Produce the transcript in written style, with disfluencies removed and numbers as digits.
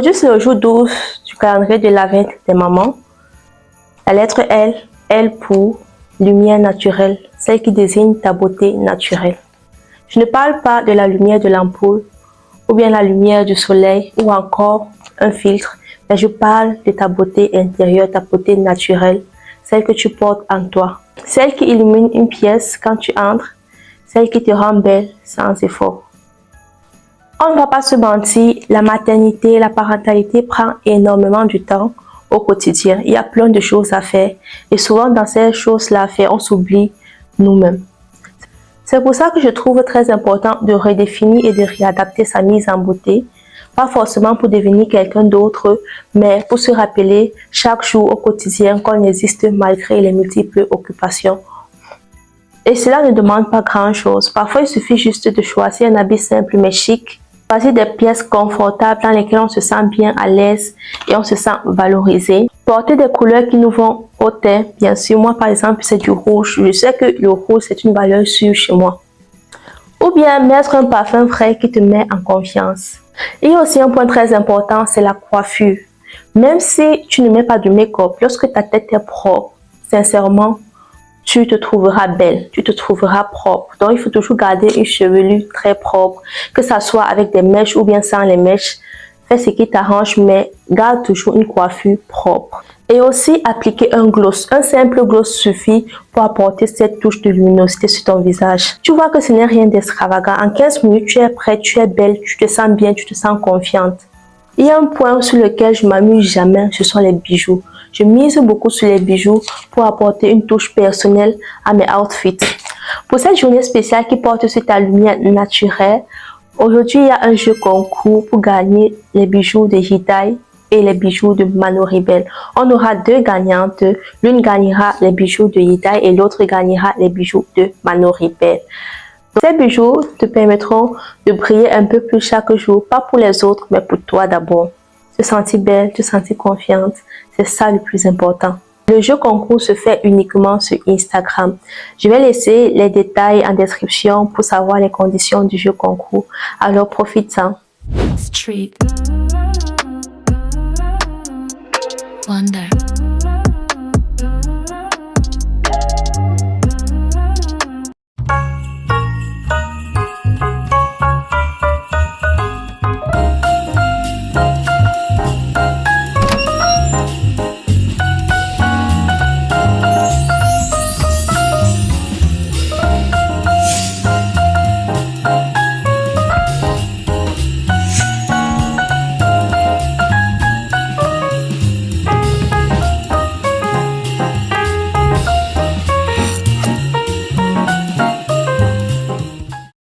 Aujourd'hui, c'est le jour 12 du calendrier de l'Avent des mamans. La lettre L, L pour lumière naturelle, celle qui désigne ta beauté naturelle. Je ne parle pas de la lumière de l'ampoule, ou bien la lumière du soleil, ou encore un filtre, mais je parle de ta beauté intérieure, ta beauté naturelle, celle que tu portes en toi. Celle qui illumine une pièce quand tu entres, celle qui te rend belle sans effort. On ne va pas se mentir, la maternité, la parentalité prend énormément du temps au quotidien. Il y a plein de choses à faire et souvent dans ces choses-là à faire, on s'oublie nous-mêmes. C'est pour ça que je trouve très important de redéfinir et de réadapter sa mise en beauté. Pas forcément pour devenir quelqu'un d'autre, mais pour se rappeler chaque jour au quotidien qu'on existe malgré les multiples occupations. Et cela ne demande pas grand-chose. Parfois, il suffit juste de choisir un habit simple mais chic, choisir des pièces confortables dans lesquelles on se sent bien à l'aise et on se sent valorisé. Porter des couleurs qui nous vont au teint. Bien sûr, moi par exemple, c'est du rouge. Je sais que le rouge, c'est une valeur sûre chez moi. Ou bien mettre un parfum frais qui te met en confiance. Il y a aussi un point très important, c'est la coiffure. Même si tu ne mets pas de make-up, lorsque ta tête est propre, sincèrement, tu te trouveras belle, tu te trouveras propre. Donc, il faut toujours garder une chevelure très propre, que ça soit avec des mèches ou bien sans les mèches. Fais ce qui t'arrange, mais garde toujours une coiffure propre. Et aussi, appliquer un gloss. Un simple gloss suffit pour apporter cette touche de luminosité sur ton visage. Tu vois que ce n'est rien d'extravagant. En 15 minutes, tu es prête, tu es belle, tu te sens bien, tu te sens confiante. Il y a un point sur lequel je m'amuse jamais, ce sont les bijoux. Je mise beaucoup sur les bijoux pour apporter une touche personnelle à mes outfits. Pour cette journée spéciale qui porte sur ta lumière naturelle, aujourd'hui il y a un jeu concours pour gagner les bijoux de Hidai et les bijoux de Manoribel. On aura deux gagnantes, l'une gagnera les bijoux de Hidai et l'autre gagnera les bijoux de Manoribel. Ces bijoux te permettront de briller un peu plus chaque jour, pas pour les autres, mais pour toi d'abord. Te sentir belle, te sentir confiante, c'est ça le plus important. Le jeu concours se fait uniquement sur Instagram. Je vais laisser les détails en description pour savoir les conditions du jeu concours. Alors profite-en. Street Wonder.